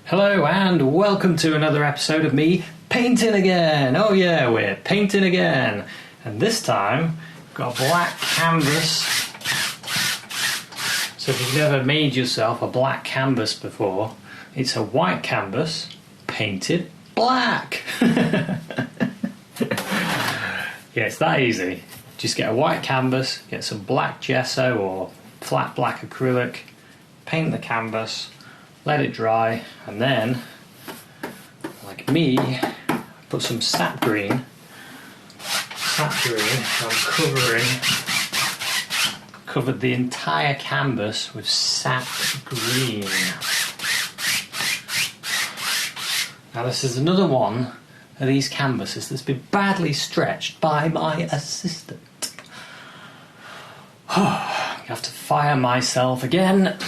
Hello and welcome to another episode of me painting again. Oh yeah, we're painting again. And this time, we've got a black canvas. So if you've never made yourself a black canvas before, it's a white canvas painted black. Yeah, it's that easy. Just get a white canvas, get some black gesso or flat black acrylic, paint the canvas, let it dry, and then, like me, put some sap green. Covered the entire canvas with sap green. Now this is another one of these canvases that's been badly stretched by my assistant. I have to fire myself again.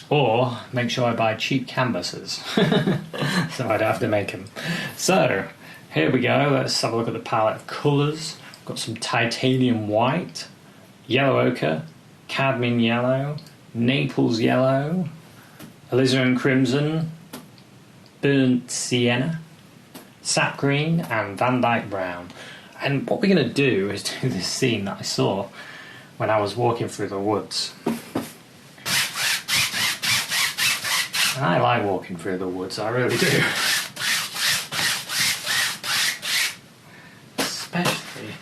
Or make sure I buy cheap canvases so I don't have to make them. So here we go, let's have a look at the palette of colours. Got some titanium white, yellow ochre, cadmium yellow, Naples yellow, alizarin crimson, burnt sienna, sap green and Van Dyke brown. And what we're going to do is do this scene that I saw when I was walking through the woods. And I like walking through the woods, I really do. Especially,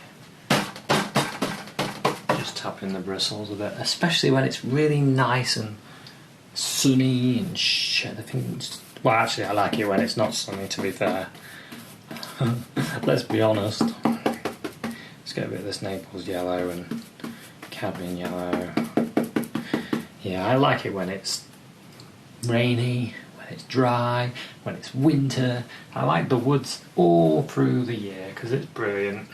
just tapping the bristles a bit, especially when it's really nice and sunny and shit. Well, actually, I like it when it's not sunny, to be fair. Let's be honest. Let's get a bit of this Naples yellow and cadmium yellow. Yeah, I like it when it's rainy, when it's dry, when it's winter. I like the woods all through the year because it's brilliant.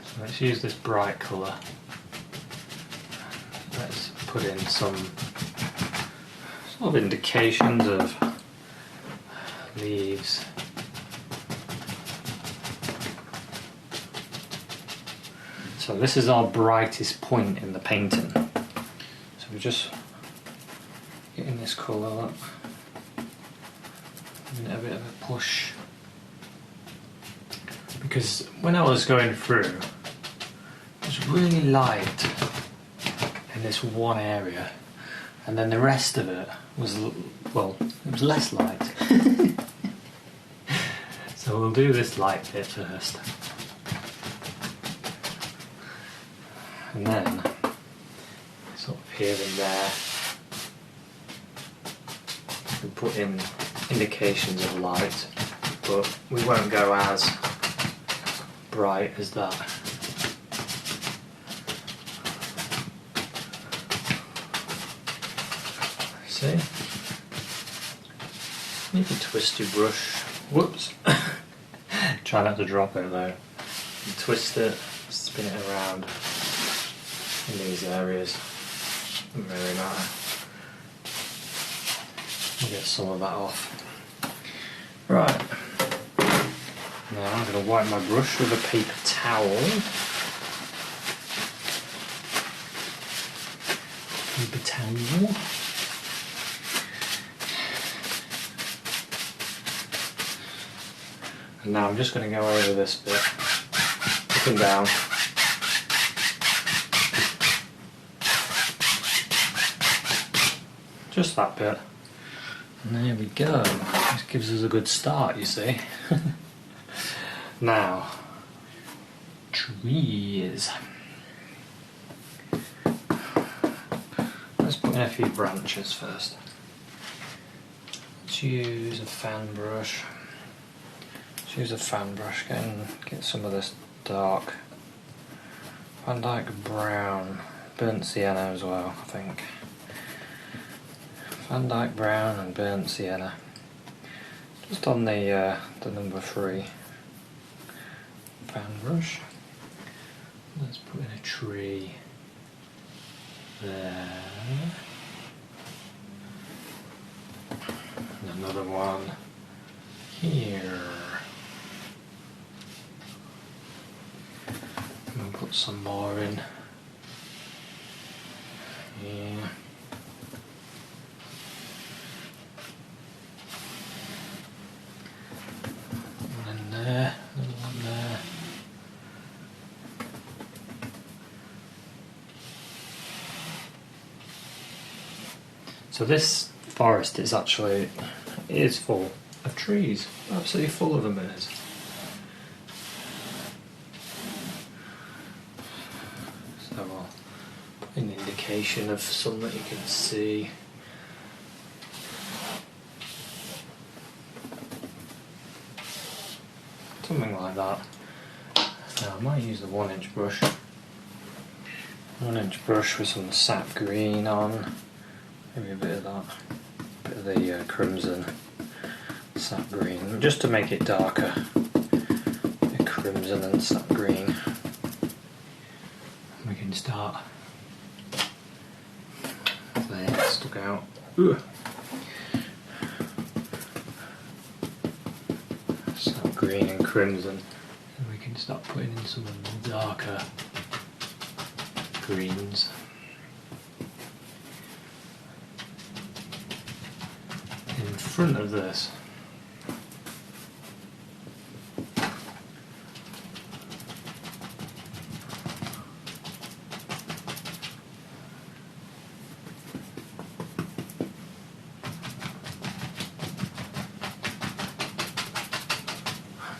So let's use this bright colour. Let's put in some sort of indications of leaves. So this is our brightest point in the painting. So we're just getting this colour up, giving it a bit of a push. Because when I was going through, it was really light in this one area, and then the rest of it was, well, it was less light. So we'll do this light bit first. And then, sort of here and there, we put in indications of light, but we won't go as bright as that. See? You can twist your brush. Whoops! Try not to drop it though. You twist it, spin it around in these areas. Doesn't really matter. I'll get some of that off. Right. Now I'm going to wipe my brush with a paper towel. Paper towel. And now I'm just going to go over this bit, up and down. Just that bit. And there we go. This gives us a good start, you see. Now, trees. Let's put in a few branches first. Let's use a fan brush. Get some of this dark Van Dyke brown, burnt sienna as well, I think. Van Dyke brown and burnt sienna. Just on the number 3 fan brush. Let's put in a tree there. And another one here. And we'll put some more in. Yeah. So this forest is actually, it is full of trees, absolutely full of them it is. So I'll put an indication of some that you can see. Something like that. Now I might use the 1-inch brush. 1-inch brush with some sap green on. Maybe a bit of that. A bit of the crimson sap green. Just to make it darker. The crimson and sap green. We can start. There, stuck out. Ooh. Sap green and crimson. And we can start putting in some of the darker greens. In front of this,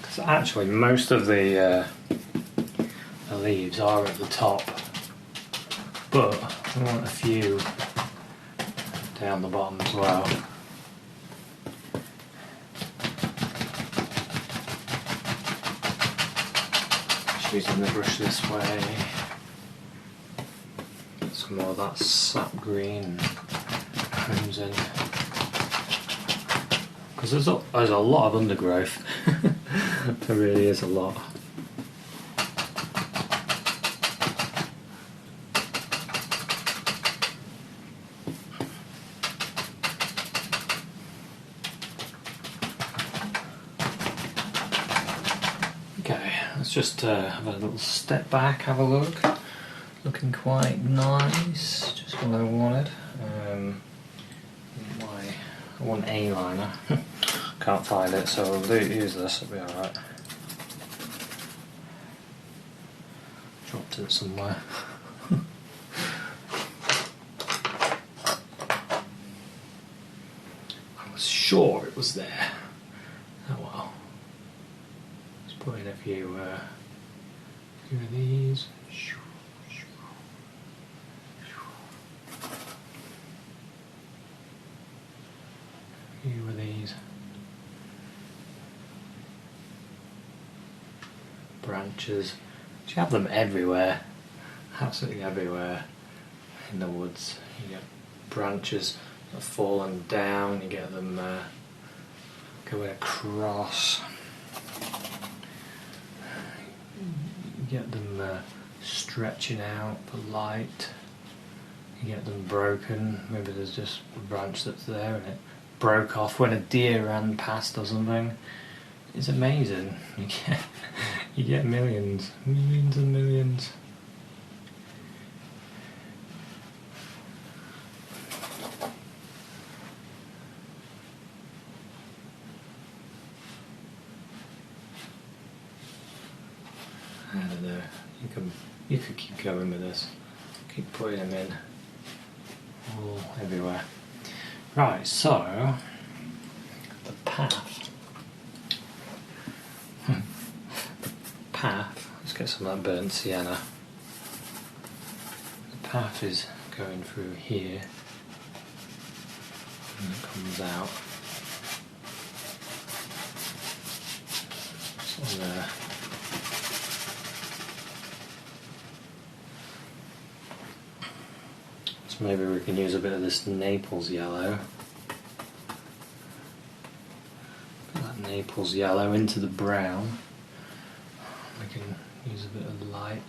because actually most of the leaves are at the top, but we want a few down the bottom as well. Just using the brush this way. Get some more of that sap green crimson. Because there's a lot of undergrowth. There really is a lot. Okay, let's just have a little step back, have a look. Looking quite nice, just what I wanted. I want a liner. Can't find it, so we'll use this, it'll be alright. Dropped it somewhere. I was sure it was there. Oh well. Let's put in a few of these. A few of these. Branches. You have them everywhere, absolutely everywhere in the woods. You get branches that have fallen down, you get them going across, you get them stretching out for light, you get them broken. Maybe there's just a branch that's there and it broke off when a deer ran past or something. It's amazing. You get millions and millions. I don't know. You could keep going with this. Keep putting them in all everywhere. Right, so the path. Let's get some of that burnt sienna. The path is going through here and it comes out. So there. So maybe we can use a bit of this Naples yellow. Put that Naples yellow into the brown. We can use a bit of light.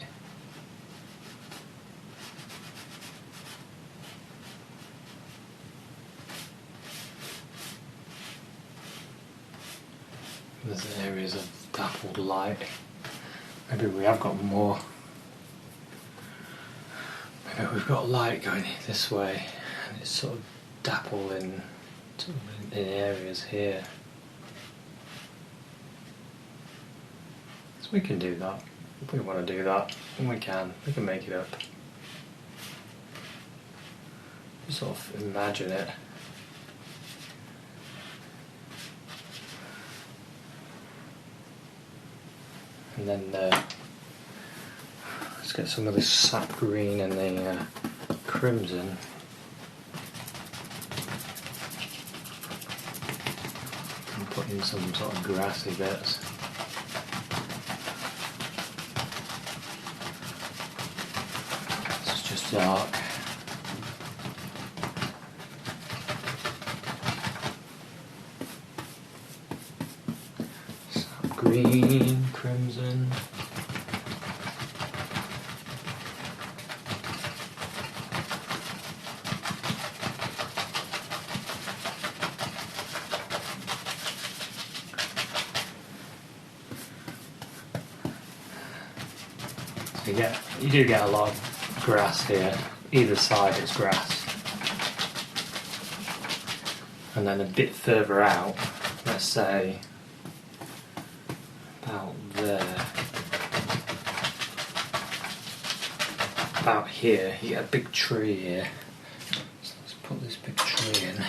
There's areas of dappled light. Maybe we have got more. Maybe we've got light going this way and it's sort of dappled in areas here. We can do that. If we want to do that, we can. We can make it up. sort of imagine it. And then let's get some of this sap green and the crimson. And put in some sort of grassy bits. This is just dark. Sap green, crimson. You do get a lot of grass here. Either side is grass. And then a bit further out, let's say about there, about here, you get a big tree here. So let's put this big tree in.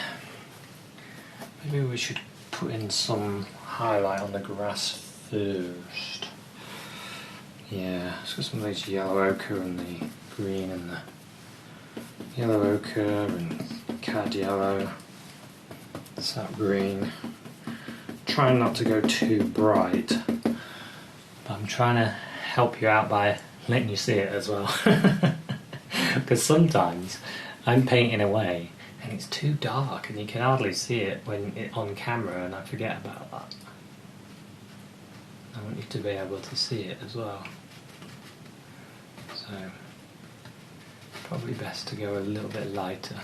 Maybe we should put in some highlight on the grass first. Yeah, let's get some of these yellow ochre and the green and the yellow ochre and cad yellow, sap green. Trying not to go too bright, but I'm trying to help you out by letting you see it as well. Because sometimes I'm painting away and it's too dark and you can hardly see it when it's on camera, and I forget about that. I want you to be able to see it as well. So, probably best to go a little bit lighter.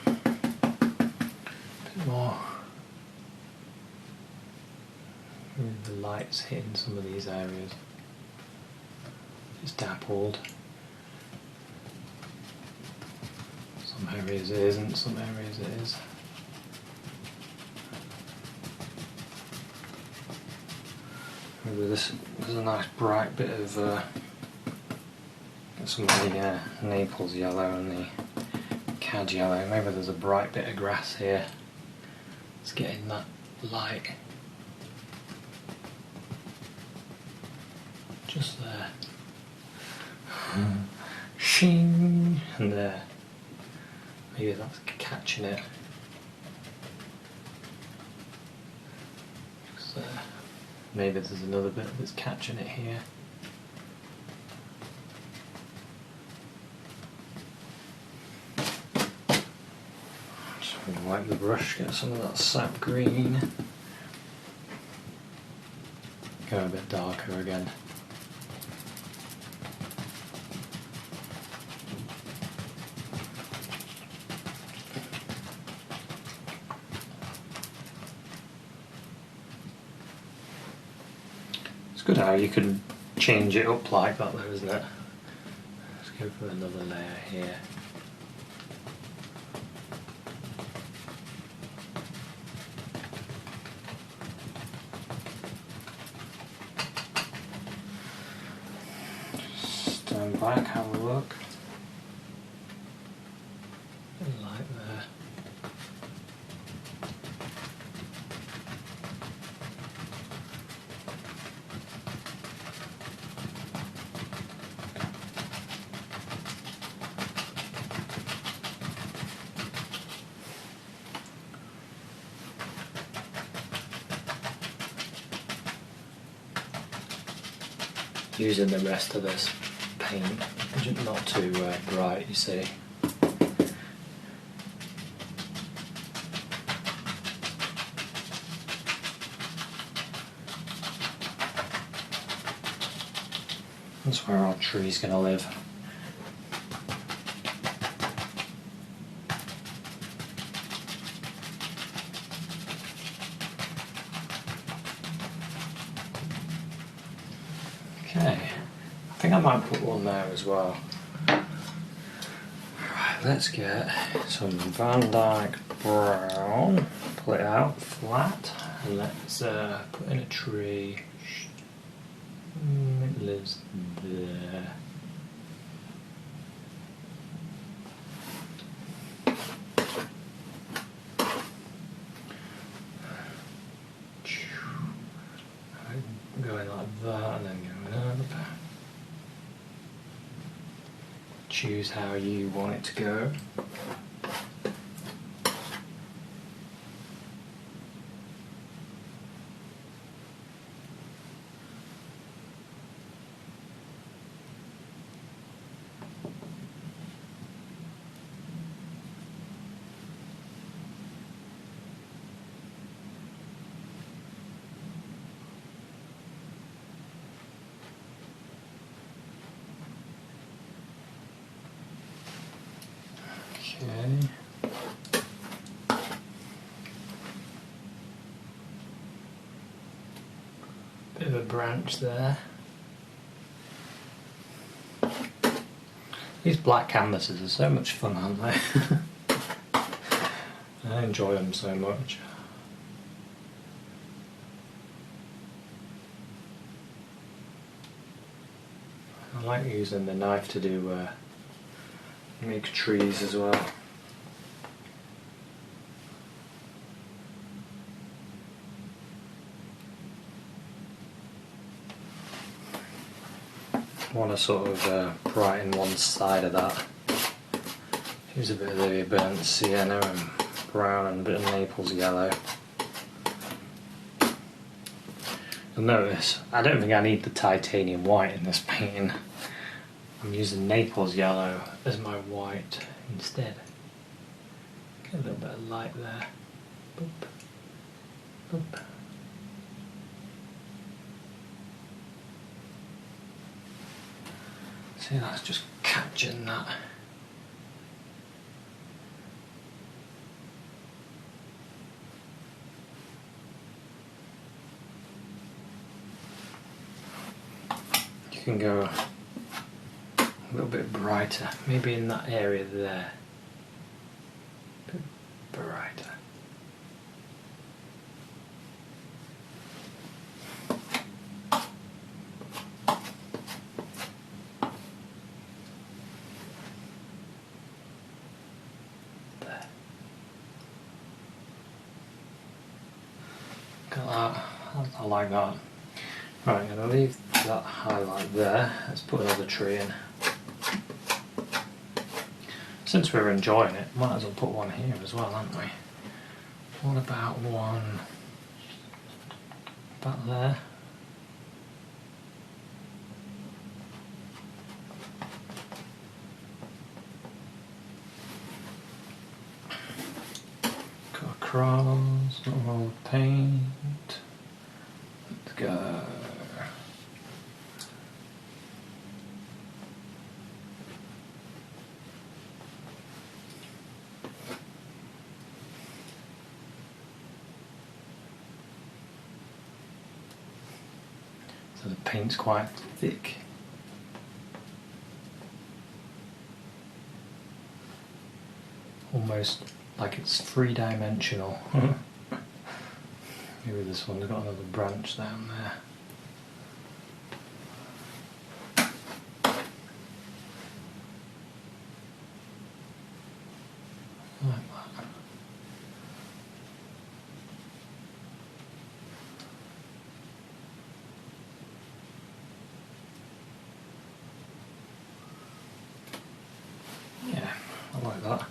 A bit more. The light's hitting some of these areas. It's dappled. Some areas it isn't, some areas it is. Maybe there's a nice bright bit of some of the Naples yellow and the cad yellow. Maybe there's a bright bit of grass here. It's getting that light just there. Shing! And there. Maybe that's catching it. Just there. Maybe there's another bit that's catching it here. Just wipe the brush, get some of that sap green. Go a bit darker again. Good how you can change it up like that though, isn't it? Let's go for another layer here. Stand back, have a look. Like there. Using the rest of this paint, not too bright, you see. That's where our tree's going to live. Okay, I think I might put one there as well. Right, let's get some Van Dyke brown, pull it out flat, and let's put in a tree. It lives there. choose how you want it to go. Okay. Bit of a branch there. These black canvases are so much fun, aren't they? I enjoy them so much. I like using the knife to do make trees as well. I want to sort of brighten one side of that. Use a bit of the burnt sienna and brown and a bit of Naples yellow. You'll notice I don't think I need the titanium white in this painting. I'm using Naples yellow as my white instead. Get a little bit of light there. Boop. Boop. See, that's just catching that. You can go a little bit brighter, maybe in that area there. A bit brighter. There. Look at that. I like that. Right, I'm going to leave that highlight there. Let's put another tree in. Since we're enjoying it, might as well put one here as well, aren't we? What about one back there? Go across, not roll of paint. Let's go. So the paint's quite thick. Almost like it's three-dimensional. Maybe this one's got another branch down there. Like that. Yeah, I like that.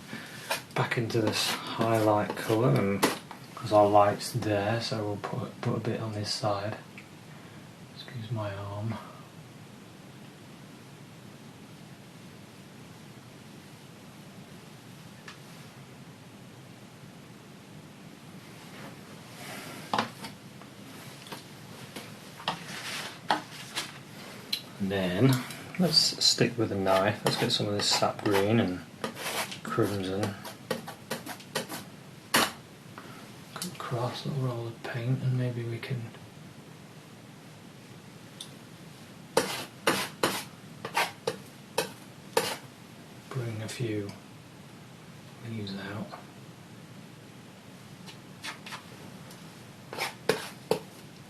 Back into this highlight colour, and because our light's there, so we'll put a bit on this side. Excuse my arm. And then let's stick with a knife. Let's get some of this sap green and crimson. Cut across a little roll of paint, and maybe we can bring a few leaves out.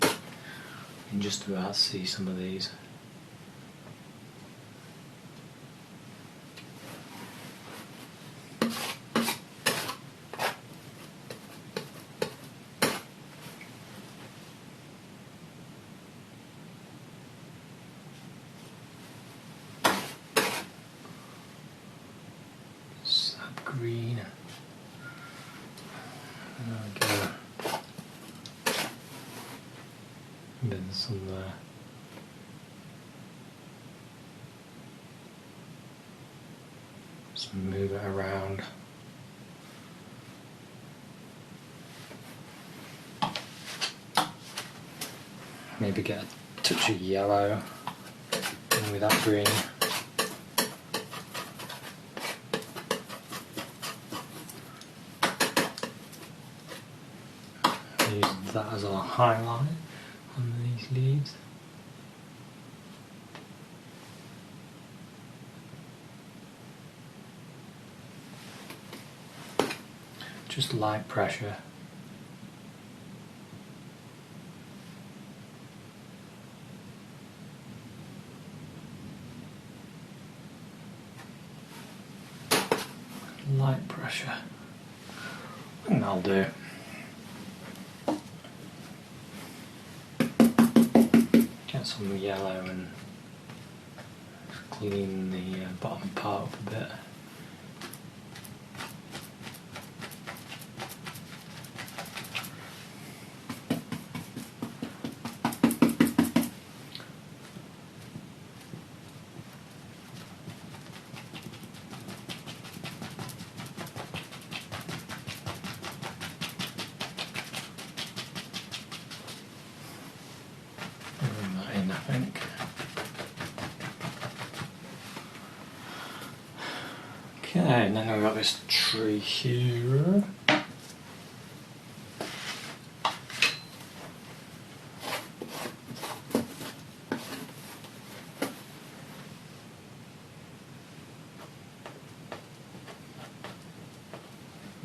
You can just about see some of these. green. There we go. There's some there. Just move it around. Maybe get a touch of yellow in with that green. Use that as our highlight on these leaves. Just light pressure. Light pressure. I think that'll do. Get some yellow and clean the bottom part up a bit. I think. Okay, and then we've got this tree here.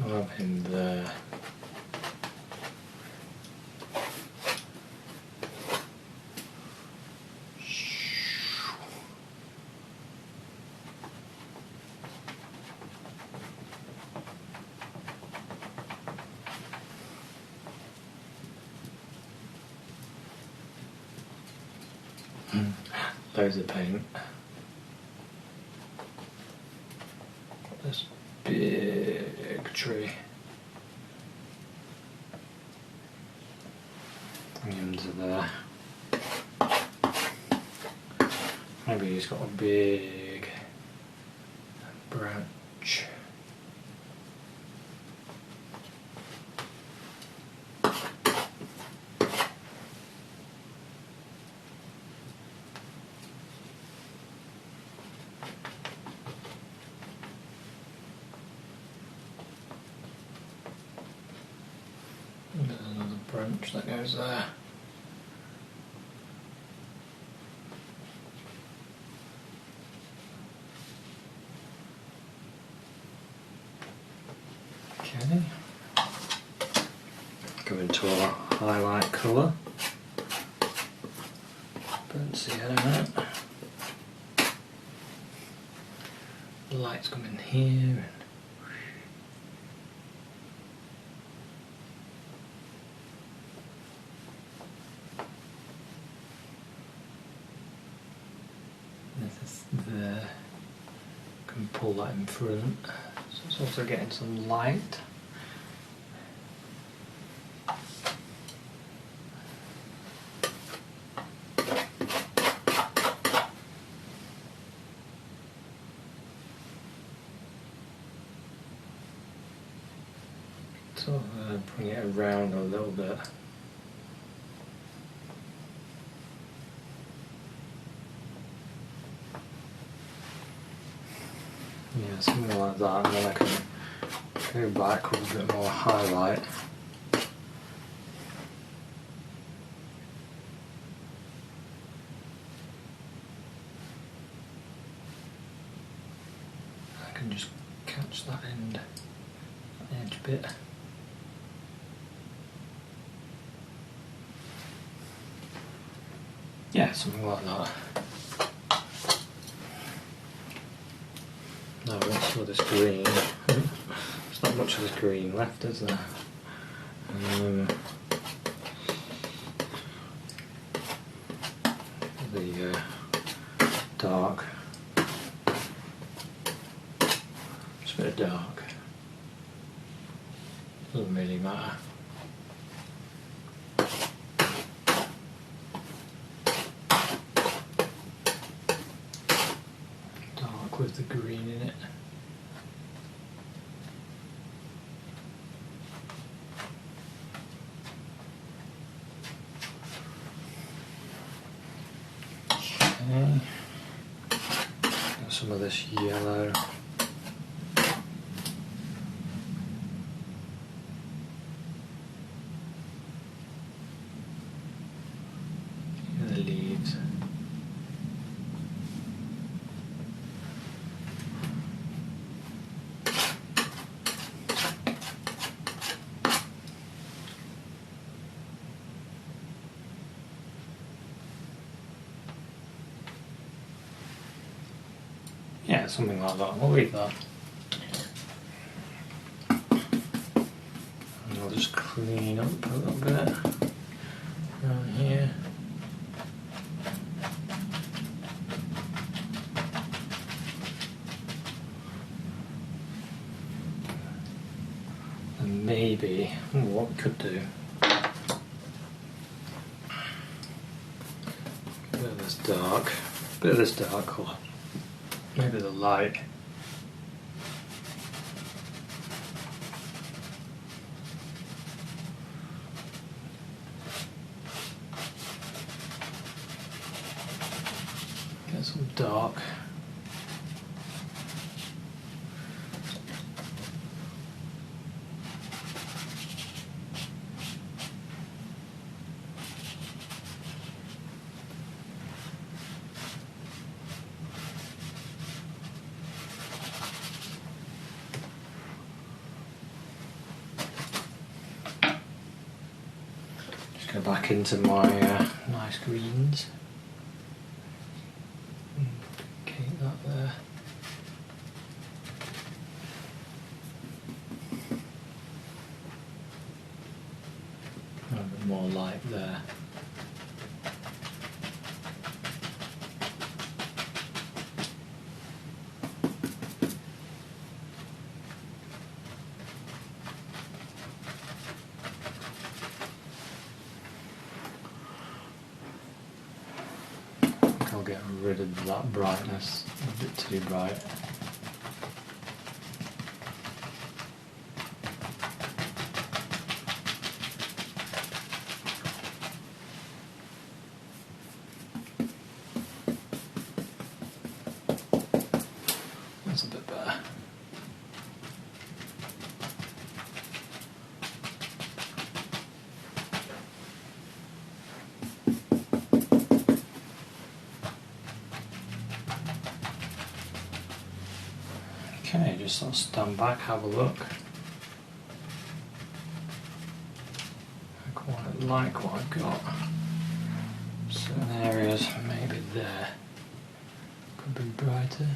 Up in there. Loads of paint. This big tree. Into there. Maybe he's got a big branch. There's another branch that goes there. Okay. Go into our highlight colour. Burnt sienna. The light's coming here. This there. Can pull that in front. So it's also getting some light. So bring it around a little bit. Yeah, something like that, and then I can go back with a bit more highlight. I can just catch that end, that edge bit. Yeah, something like that. No, what's all this green? There's not much of this green left, is there? The dark. Just a bit of dark. Doesn't really matter. Dark with the green in it. Okay. Got some of this yellow. The leaves. Yeah, something like that. We'll leave that. And I'll just clean up a little bit around here. And maybe, what we could do, bit of this dark colour. Maybe the light. Get some dark. Go back into my nice greens. Keep that there. A bit more light there. I'll get rid of that brightness, a bit too bright. That's a bit better. Okay, just sort of stand back, have a look. I quite like what I've got. Certain areas, maybe there, could be brighter.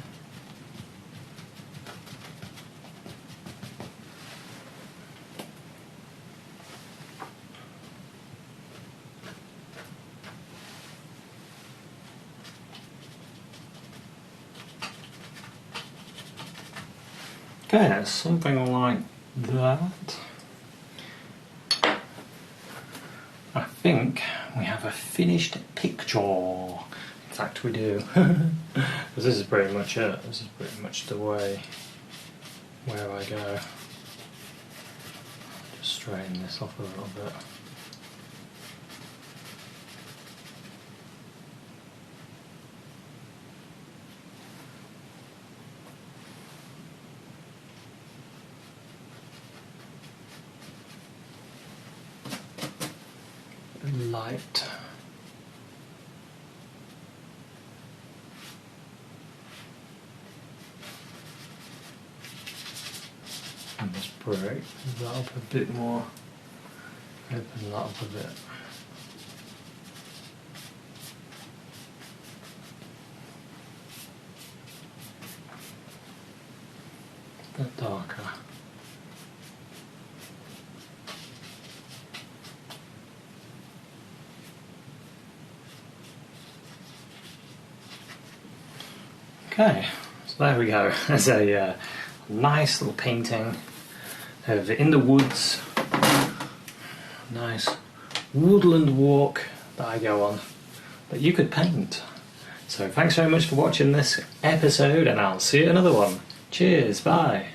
Okay, something like that. I think we have a finished picture. In fact, we do. This is pretty much it. This is pretty much the way where I go. Just straighten this off a little bit. Light. And just break that up a bit more. Open that up a bit. A bit darker. Okay, so there we go. There's a nice little painting of in the woods nice woodland walk that I go on that you could paint. So thanks very much for watching this episode, and I'll see you in another one. Cheers, bye.